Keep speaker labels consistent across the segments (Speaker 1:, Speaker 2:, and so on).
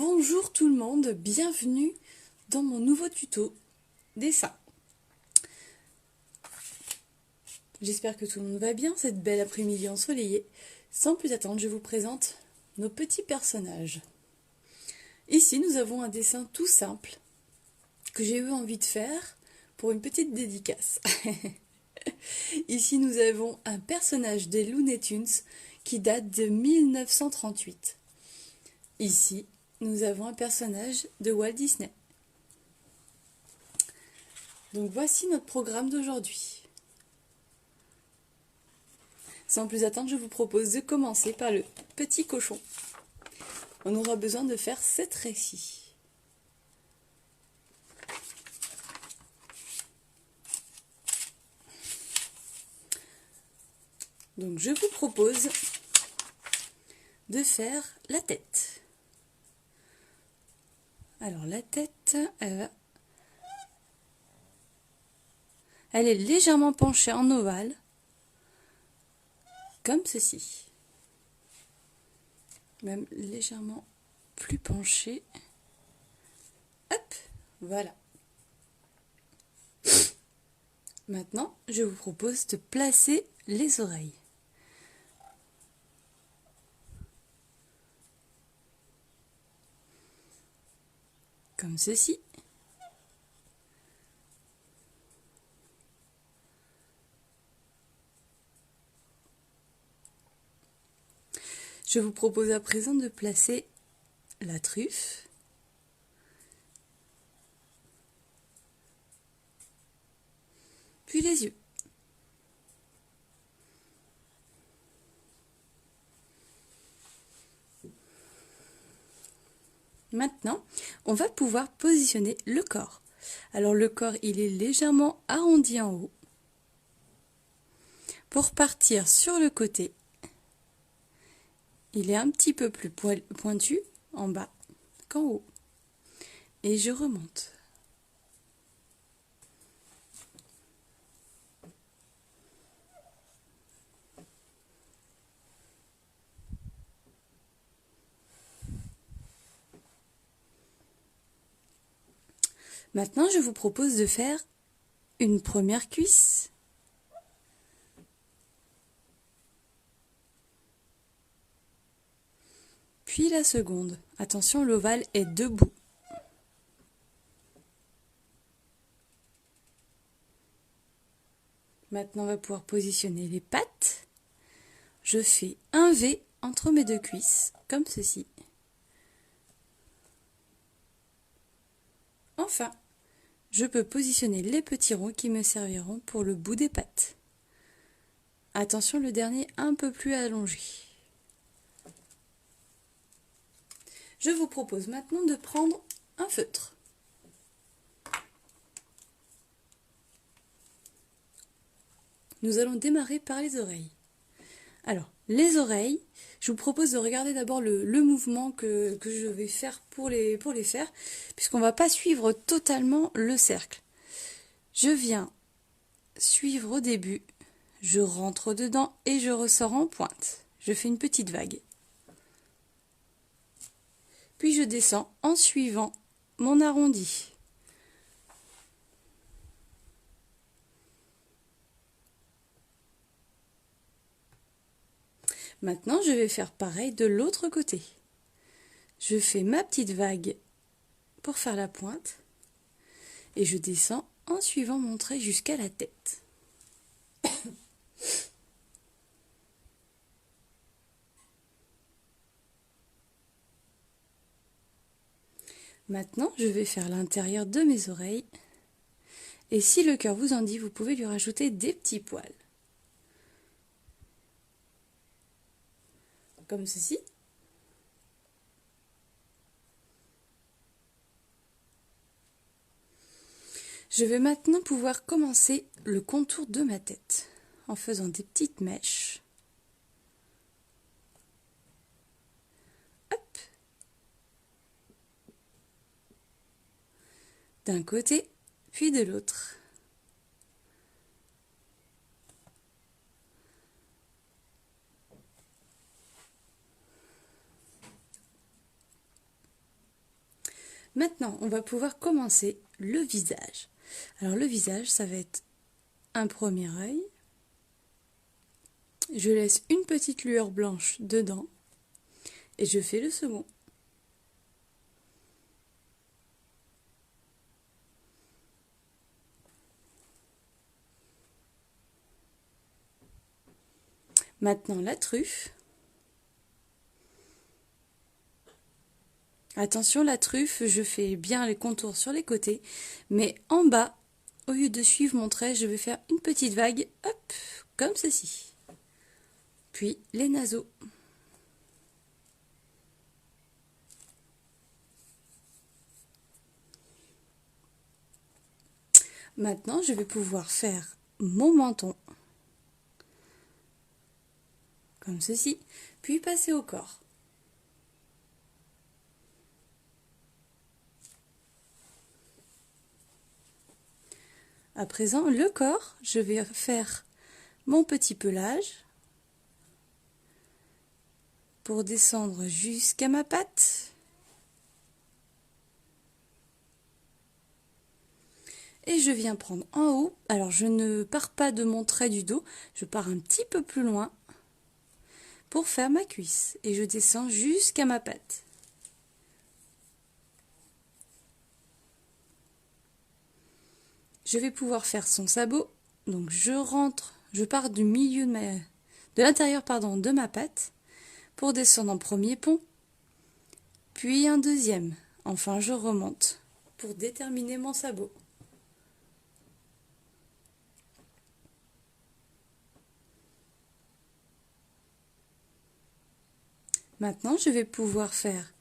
Speaker 1: Bonjour tout le monde, bienvenue dans mon nouveau tuto dessin. J'espère que tout le monde va bien cette belle après-midi ensoleillée. Sans plus attendre, je vous présente nos petits personnages. Ici, nous avons un dessin tout simple que j'ai eu envie de faire pour une petite dédicace. Ici, nous avons un personnage des Looney Tunes qui date de 1938. Ici, nous avons un personnage de Walt Disney. Donc voici notre programme d'aujourd'hui. Sans plus attendre, je vous propose de commencer par le petit cochon. On aura besoin de faire 7 récits. Donc je vous propose de faire la tête. Alors la tête, elle est légèrement penchée en ovale, comme ceci. Même légèrement plus penchée. Hop, voilà. Maintenant, je vous propose de placer les oreilles. Comme ceci. Je vous propose à présent de placer la truffe. Puis les yeux. Maintenant, on va pouvoir positionner le corps. Alors le corps, il est légèrement arrondi en haut. Pour partir sur le côté, il est un petit peu plus pointu en bas qu'en haut. Et je remonte. Maintenant, je vous propose de faire une première cuisse. Puis la seconde. Attention, l'ovale est debout. Maintenant, on va pouvoir positionner les pattes. Je fais un V entre mes deux cuisses, comme ceci. Enfin, je peux positionner les petits ronds qui me serviront pour le bout des pattes. Attention, le dernier un peu plus allongé. Je vous propose maintenant de prendre un feutre. Nous allons démarrer par les oreilles. Alors, les oreilles, je vous propose de regarder d'abord le mouvement que je vais faire pour les faire, puisqu'on ne va pas suivre totalement le cercle. Je viens suivre au début, je rentre dedans et je ressors en pointe. Je fais une petite vague. Puis je descends en suivant mon arrondi. Maintenant, je vais faire pareil de l'autre côté. Je fais ma petite vague pour faire la pointe et je descends en suivant mon trait jusqu'à la tête. Maintenant, je vais faire l'intérieur de mes oreilles. Et si le cœur vous en dit, vous pouvez lui rajouter des petits poils. Comme ceci. Je vais maintenant pouvoir commencer le contour de ma tête en faisant des petites mèches. Hop. D'un côté, puis de l'autre. Maintenant, on va pouvoir commencer le visage. Alors le visage, ça va être un premier œil. Je laisse une petite lueur blanche dedans et je fais le second. Maintenant la truffe. Attention, la truffe, je fais bien les contours sur les côtés, mais en bas, au lieu de suivre mon trait, je vais faire une petite vague, hop, comme ceci. Puis les naseaux. Maintenant, je vais pouvoir faire mon menton, comme ceci, puis passer au corps. À présent, le corps, je vais faire mon petit pelage pour descendre jusqu'à ma patte. Et je viens prendre en haut, alors je ne pars pas de mon trait du dos, je pars un petit peu plus loin pour faire ma cuisse. Et je descends jusqu'à ma patte. Je vais pouvoir faire son sabot, donc je pars du milieu de l'intérieur de ma patte pour descendre en premier pont, puis un deuxième. Enfin, je remonte pour déterminer mon sabot. Maintenant, je vais pouvoir faire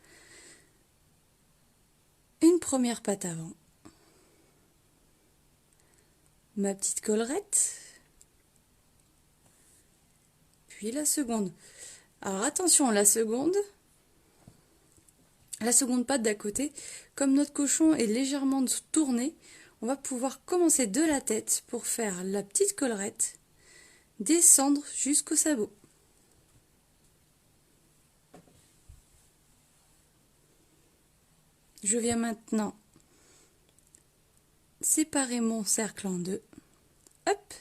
Speaker 1: une première patte avant, ma petite collerette, puis la seconde. Alors attention, la seconde patte d'à côté, comme notre cochon est légèrement tourné, on va pouvoir commencer de la tête pour faire la petite collerette, descendre jusqu'au sabot. Je viens maintenant séparer mon cercle en deux, hop,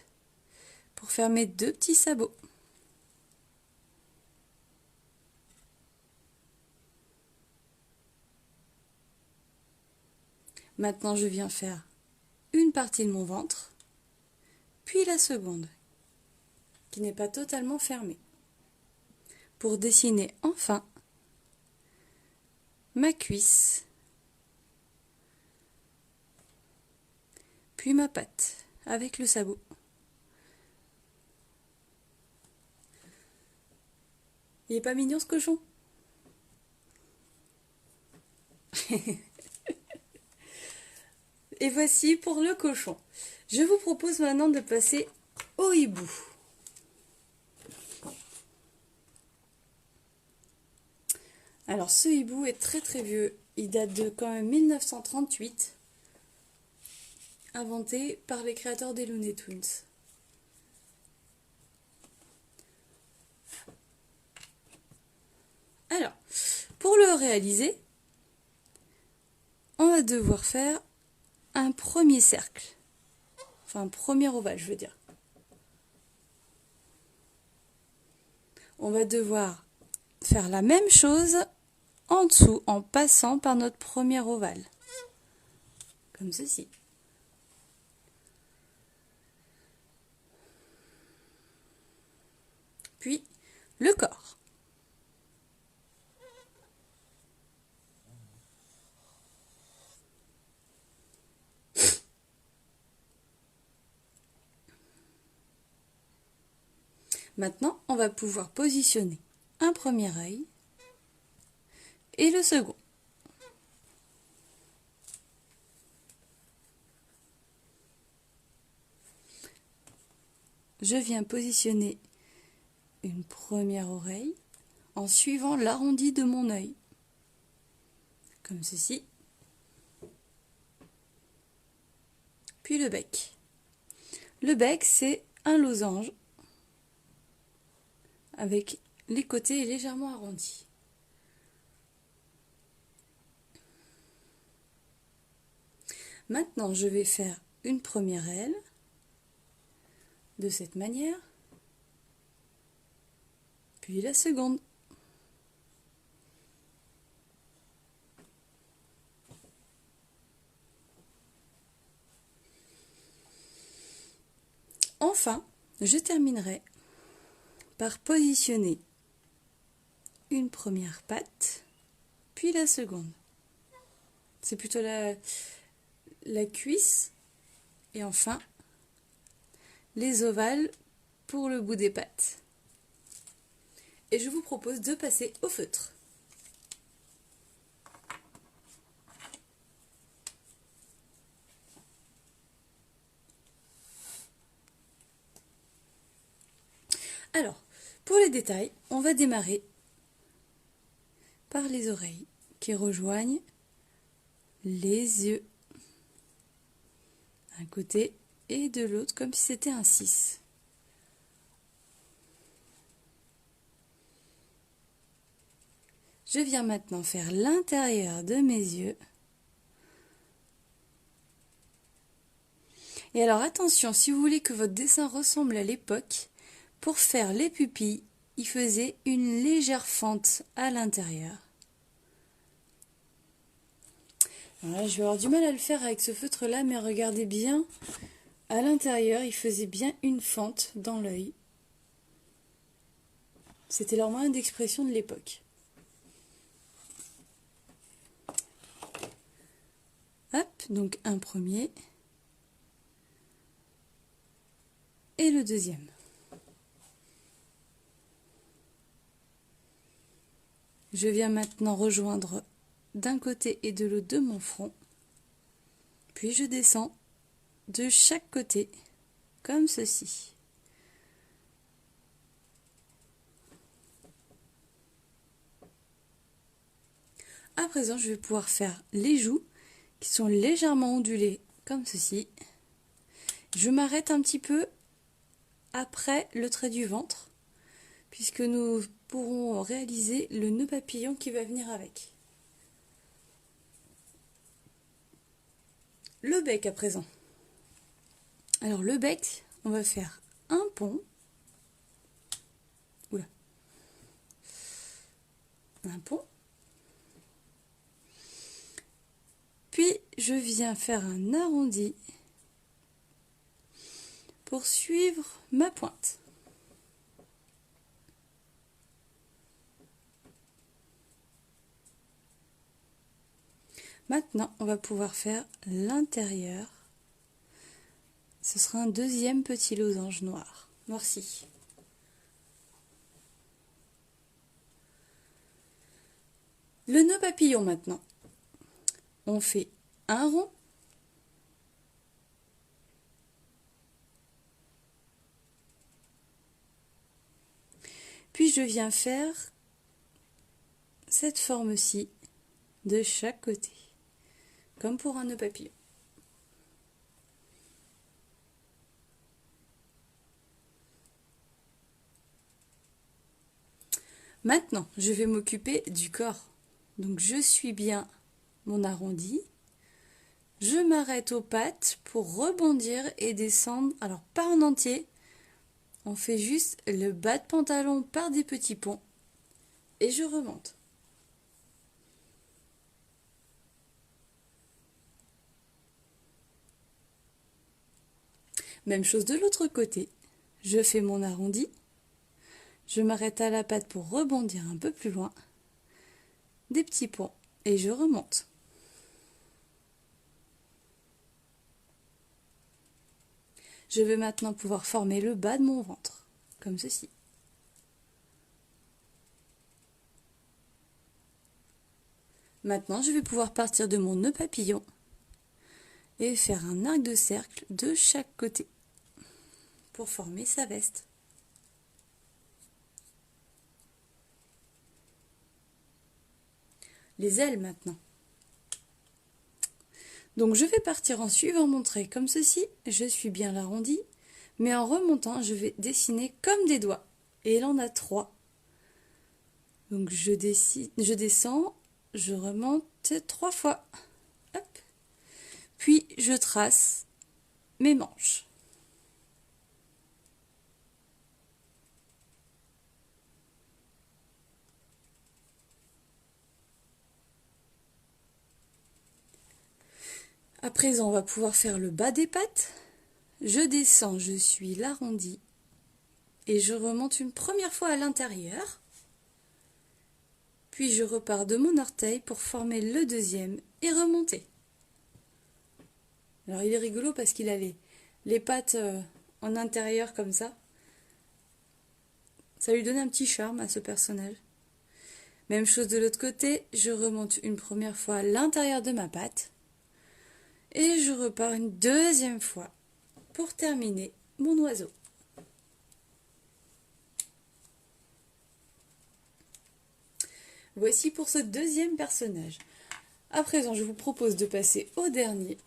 Speaker 1: pour faire mes deux petits sabots. Maintenant, je viens faire une partie de mon ventre, puis la seconde, qui n'est pas totalement fermée, pour dessiner enfin ma cuisse, puis ma patte avec le sabot. Il est pas mignon ce cochon? Et voici pour le cochon. Je vous propose maintenant de passer au hibou. Alors ce hibou est très très vieux. Il date de quand même 1938. Inventé par les créateurs des Looney Tunes. Alors, pour le réaliser, on va devoir faire un premier cercle. Enfin, un premier ovale, je veux dire. On va devoir faire la même chose en dessous, en passant par notre premier ovale. Comme ceci. Puis, le corps. Maintenant, on va pouvoir positionner un premier œil et le second. Je viens positionner une première oreille en suivant l'arrondi de mon œil, comme ceci. Puis le bec. Le bec, c'est un losange avec les côtés légèrement arrondis. Maintenant, je vais faire une première aile de cette manière, puis la seconde. Enfin, je terminerai par positionner une première patte, puis la seconde. C'est plutôt la cuisse et enfin les ovales pour le bout des pattes. Et je vous propose de passer au feutre. Alors, pour les détails, on va démarrer par les oreilles qui rejoignent les yeux d'un côté et de l'autre comme si c'était un 6. Je viens maintenant faire l'intérieur de mes yeux. Et alors attention, si vous voulez que votre dessin ressemble à l'époque, pour faire les pupilles, il faisait une légère fente à l'intérieur. Voilà, je vais avoir du mal à le faire avec ce feutre-là, mais regardez bien, à l'intérieur, il faisait bien une fente dans l'œil. C'était leur moyen d'expression de l'époque. Hop, donc un premier et le deuxième. Je viens maintenant rejoindre d'un côté et de l'autre de mon front, puis je descends de chaque côté, comme ceci. À présent, je vais pouvoir faire les joues qui sont légèrement ondulées, comme ceci. Je m'arrête un petit peu après le trait du ventre, puisque nous pourrons réaliser le nœud papillon qui va venir avec. Le bec à présent. Alors le bec, on va faire un pont. Oula. Un pont. Puis je viens faire un arrondi pour suivre ma pointe. Maintenant, on va pouvoir faire l'intérieur. Ce sera un deuxième petit losange noir, noirci. Le nœud papillon maintenant. On fait un rond. Puis je viens faire cette forme-ci de chaque côté, comme pour un nœud papillon. Maintenant, je vais m'occuper du corps. Donc je suis bien mon arrondi. Je m'arrête aux pattes pour rebondir et descendre. Alors pas en entier. On fait juste le bas de pantalon par des petits ponts. Et je remonte. Même chose de l'autre côté. Je fais mon arrondi. Je m'arrête à la patte pour rebondir un peu plus loin. Des petits ponts. Et je remonte. Je vais maintenant pouvoir former le bas de mon ventre. Comme ceci. Maintenant, je vais pouvoir partir de mon nœud papillon et faire un arc de cercle de chaque côté pour former sa veste. Les ailes maintenant. Donc je vais partir en suivant mon trait comme ceci, je suis bien l'arrondi, mais en remontant je vais dessiner comme des doigts, et il en a 3. Donc je descends, je remonte 3 fois. Hop. Puis je trace mes manches. À présent, on va pouvoir faire le bas des pattes. Je descends, je suis l'arrondi et je remonte une première fois à l'intérieur. Puis je repars de mon orteil pour former le deuxième et remonter. Alors il est rigolo parce qu'il a les pattes en intérieur comme ça. Ça lui donne un petit charme à ce personnage. Même chose de l'autre côté, je remonte une première fois à l'intérieur de ma patte. Et je repars une deuxième fois pour terminer mon oiseau. Voici pour ce deuxième personnage. À présent, je vous propose de passer au dernier.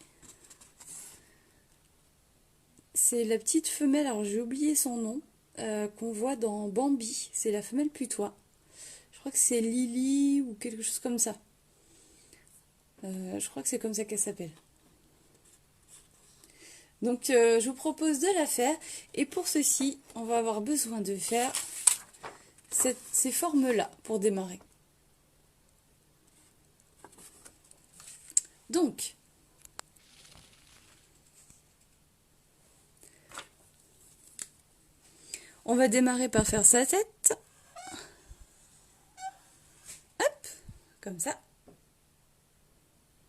Speaker 1: C'est la petite femelle, alors j'ai oublié son nom, qu'on voit dans Bambi. C'est la femelle putois. Je crois que c'est Lily ou quelque chose comme ça. Je crois que c'est comme ça qu'elle s'appelle. Donc je vous propose de la faire. Et pour ceci, on va avoir besoin de faire ces formes-là pour démarrer. Donc, on va démarrer par faire sa tête. Hop, comme ça.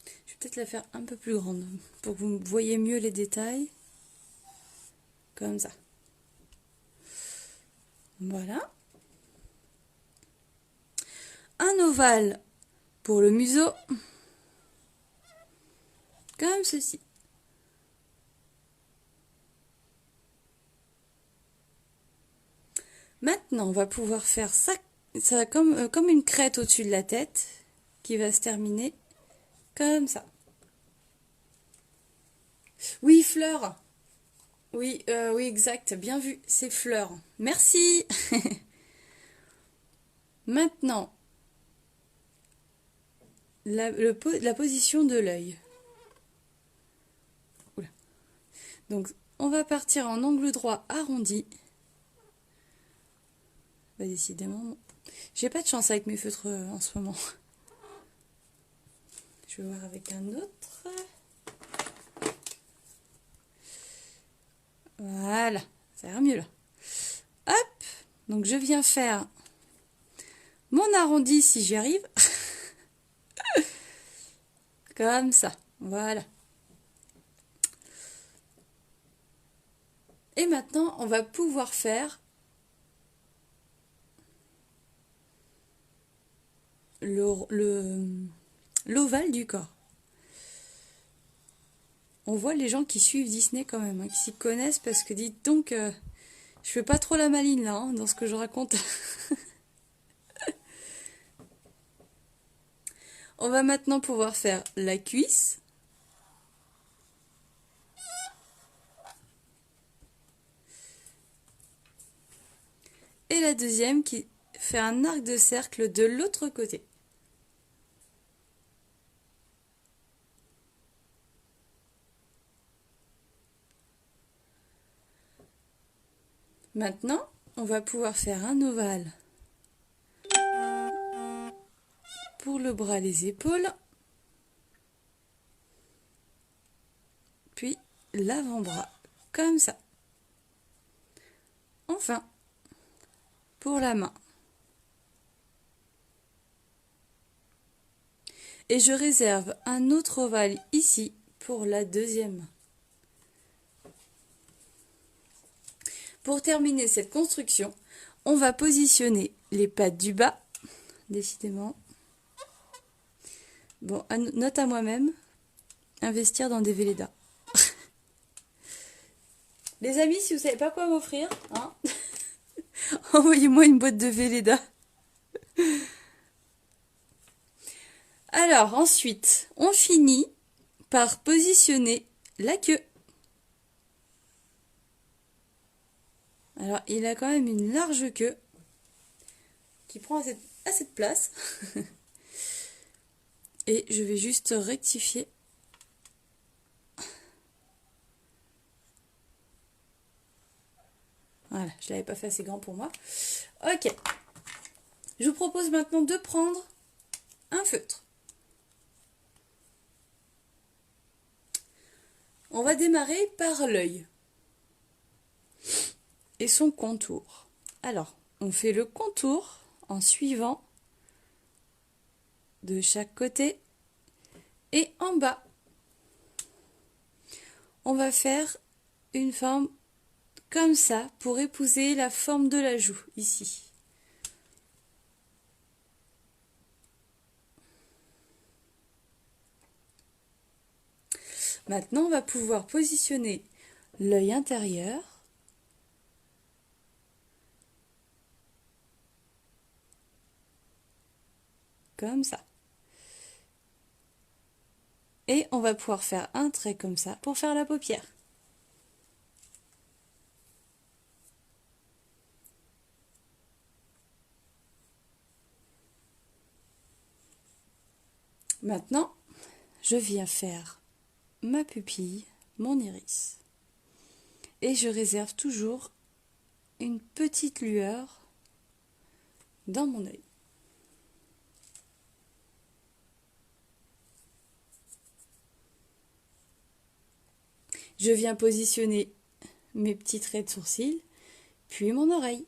Speaker 1: Je vais peut-être la faire un peu plus grande pour que vous voyez mieux les détails. Comme ça. Voilà. Un ovale pour le museau. Comme ceci. Maintenant, on va pouvoir faire ça comme une crête au-dessus de la tête qui va se terminer comme ça. Oui, fleur. Oui, oui, exact. Bien vu, c'est fleur. Merci. Maintenant, la position de l'œil. Donc, on va partir en angle droit arrondi. Bah, décidément, j'ai pas de chance avec mes feutres en ce moment. Je vais voir avec un autre. Voilà, ça ira mieux là. Hop, donc je viens faire mon arrondi si j'y arrive. Comme ça, voilà. Et maintenant, on va pouvoir faire l'ovale du corps. On voit les gens qui suivent Disney quand même, hein, qui s'y connaissent, parce que dites donc, je fais pas trop la maline là, hein, dans ce que je raconte. On va maintenant pouvoir faire la cuisse. Et la deuxième qui fait un arc de cercle de l'autre côté. Maintenant, on va pouvoir faire un ovale pour le bras, les épaules. Puis l'avant-bras, comme ça. Enfin, pour la main. Et je réserve un autre ovale ici pour la deuxième. Pour terminer cette construction, on va positionner les pattes du bas, décidément. Bon, note à moi-même, investir dans des Vélédas. Les amis, si vous savez pas quoi m'offrir, hein, envoyez-moi une boîte de Vélédas. Alors, ensuite, on finit par positionner la queue. Alors, il a quand même une large queue qui prend assez de place. Et je vais juste rectifier Voilà, je ne l'avais pas fait assez grand pour moi. Ok. Je vous propose maintenant de prendre un feutre. On va démarrer par l'œil et son contour. Alors, on fait le contour en suivant de chaque côté et en bas. On va faire une forme comme ça pour épouser la forme de la joue ici. Maintenant, on va pouvoir positionner l'œil intérieur comme ça. Et on va pouvoir faire un trait comme ça pour faire la paupière. Maintenant, je viens faire ma pupille, mon iris. Et je réserve toujours une petite lueur dans mon œil. Je viens positionner mes petits traits de sourcils, puis mon oreille.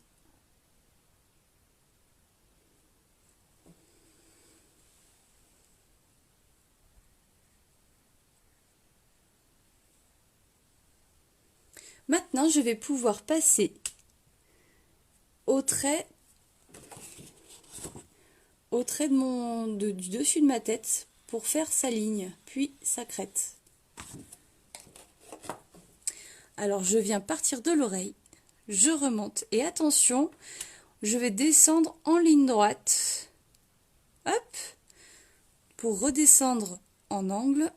Speaker 1: Maintenant, je vais pouvoir passer au trait du dessus de ma tête pour faire sa ligne, puis sa crête. Alors, je viens partir de l'oreille, je remonte et attention, je vais descendre en ligne droite. Hop, pour redescendre en angle,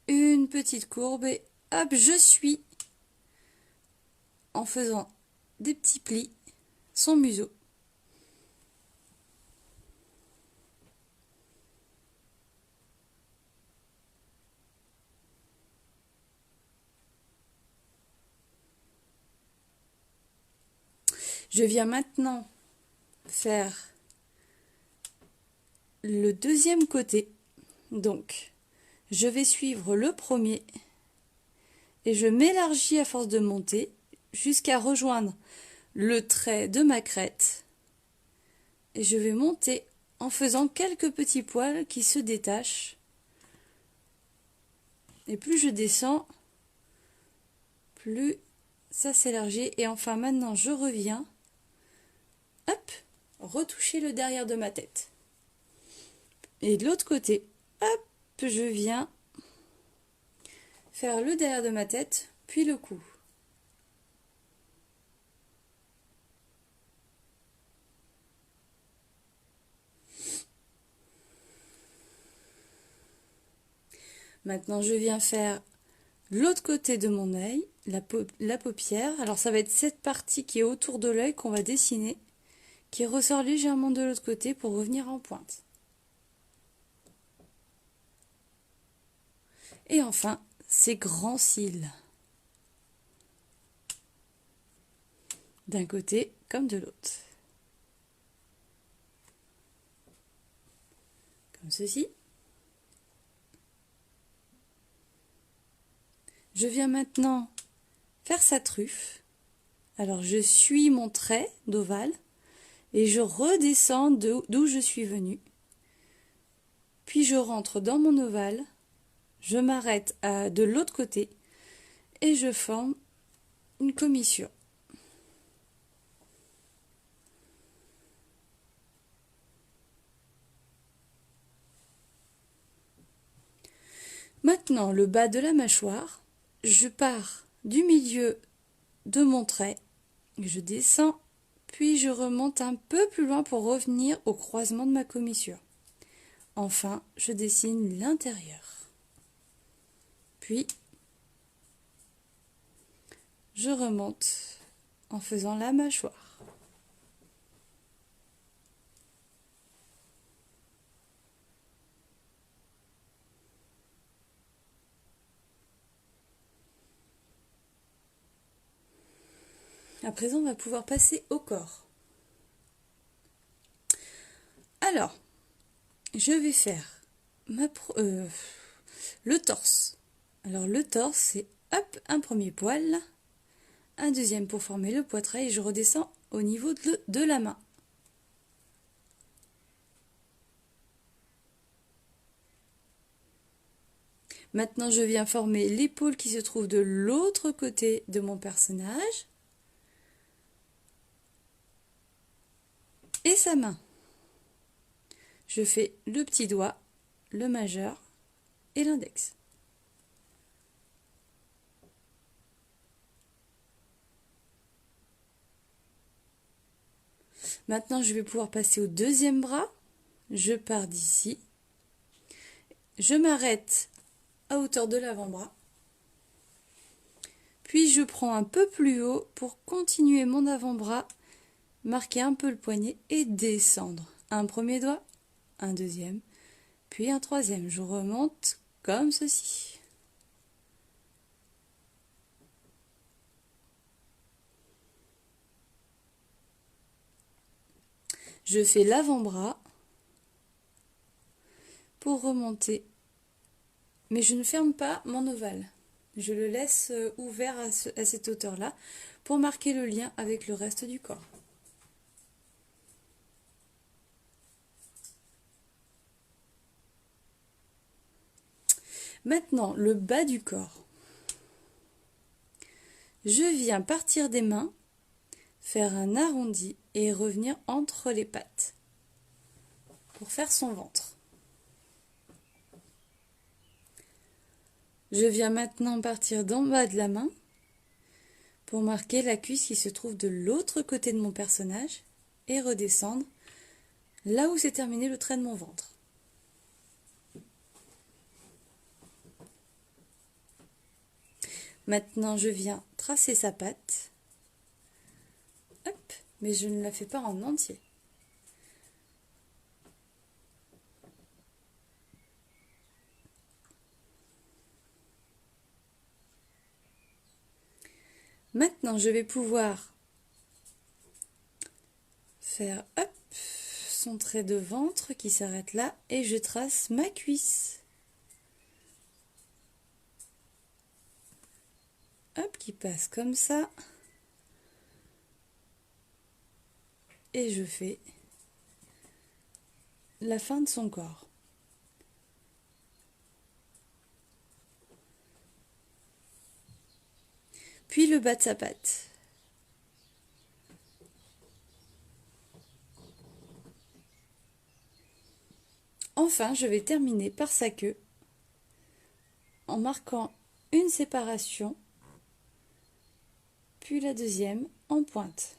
Speaker 1: une petite courbe et hop, je suis en faisant des petits plis son museau. Je viens maintenant faire le deuxième côté. Donc, je vais suivre le premier et je m'élargis à force de monter jusqu'à rejoindre le trait de ma crête. Et je vais monter en faisant quelques petits poils qui se détachent. Et plus je descends, plus ça s'élargit. Et enfin, maintenant, je reviens. Hop, retoucher le derrière de ma tête. Et de l'autre côté, hop, je viens faire le derrière de ma tête, puis le cou. Maintenant, je viens faire l'autre côté de mon œil, la paupière. Alors, ça va être cette partie qui est autour de l'œil qu'on va dessiner, qui ressort légèrement de l'autre côté pour revenir en pointe. Et enfin, ces grands cils. D'un côté comme de l'autre. Comme ceci. Je viens maintenant faire sa truffe. Alors, je suis mon trait d'ovale et je redescends d'où je suis venue. Puis je rentre dans mon ovale, je m'arrête de l'autre côté et je forme une commissure. Maintenant, le bas de la mâchoire, je pars du milieu de mon trait, je descends, puis je remonte un peu plus loin pour revenir au croisement de ma commissure. Enfin, je dessine l'intérieur. Puis, je remonte en faisant la mâchoire. À présent, on va pouvoir passer au corps. Alors, je vais faire le torse. Alors le torse, c'est hop, un premier poil, un deuxième pour former le poitrail et je redescends au niveau de la main. Maintenant, je viens former l'épaule qui se trouve de l'autre côté de mon personnage et sa main. Je fais le petit doigt, le majeur et l'index. Maintenant, je vais pouvoir passer au deuxième bras. Je pars d'ici. Je m'arrête à hauteur de l'avant-bras. Puis je prends un peu plus haut pour continuer mon avant-bras, marquer un peu le poignet et descendre. Un premier doigt, un deuxième, puis un troisième. Je remonte comme ceci. Je fais l'avant-bras pour remonter, mais je ne ferme pas mon ovale. Je le laisse ouvert à cette hauteur-là pour marquer le lien avec le reste du corps. Maintenant, le bas du corps. Je viens partir des mains, faire un arrondi et revenir entre les pattes pour faire son ventre. Je viens maintenant partir d'en bas de la main pour marquer la cuisse qui se trouve de l'autre côté de mon personnage et redescendre là où s'est terminé le trait de mon ventre. Maintenant, je viens tracer sa patte. Hop, mais je ne la fais pas en entier. Maintenant, je vais pouvoir faire hop, son trait de ventre qui s'arrête là et je trace ma cuisse. Hop, qui passe comme ça. Et je fais la fin de son corps. Puis le bas de sa patte. Enfin, je vais terminer par sa queue en marquant une séparation, puis la deuxième en pointe.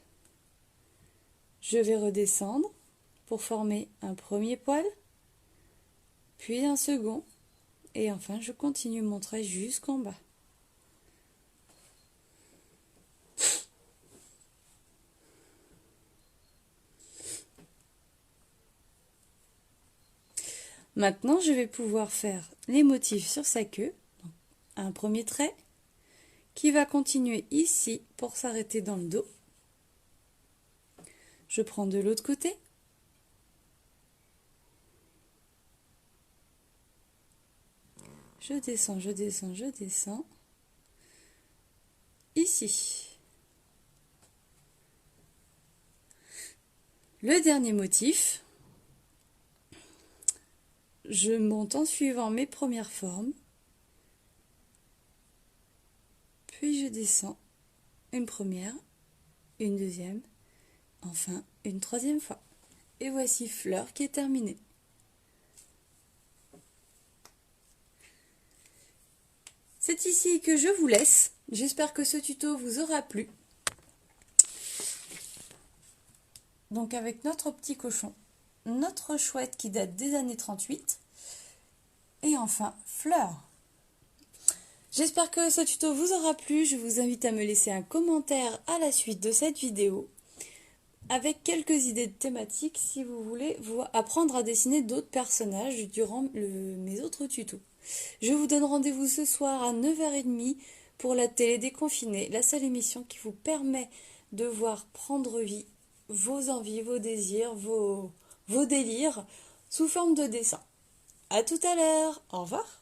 Speaker 1: Je vais redescendre pour former un premier poil, puis un second, et enfin je continue mon trait jusqu'en bas. Maintenant, je vais pouvoir faire les motifs sur sa queue. Un premier trait qui va continuer ici pour s'arrêter dans le dos. Je prends de l'autre côté. Je descends, je descends, je descends. Ici. Le dernier motif. Je monte en suivant mes premières formes. Puis je descends une première, une deuxième, enfin une troisième fois. Et voici fleur qui est terminée. C'est ici que je vous laisse. J'espère que ce tuto vous aura plu. Donc avec notre petit cochon, notre chouette qui date des années 38 et enfin fleur. J'espère que ce tuto vous aura plu. Je vous invite à me laisser un commentaire à la suite de cette vidéo avec quelques idées de thématiques si vous voulez apprendre à dessiner d'autres personnages durant mes autres tutos. Je vous donne rendez-vous ce soir à 9h30 pour la télé déconfinée, la seule émission qui vous permet de voir prendre vie vos envies, vos désirs, vos délires sous forme de dessin. À tout à l'heure, au revoir.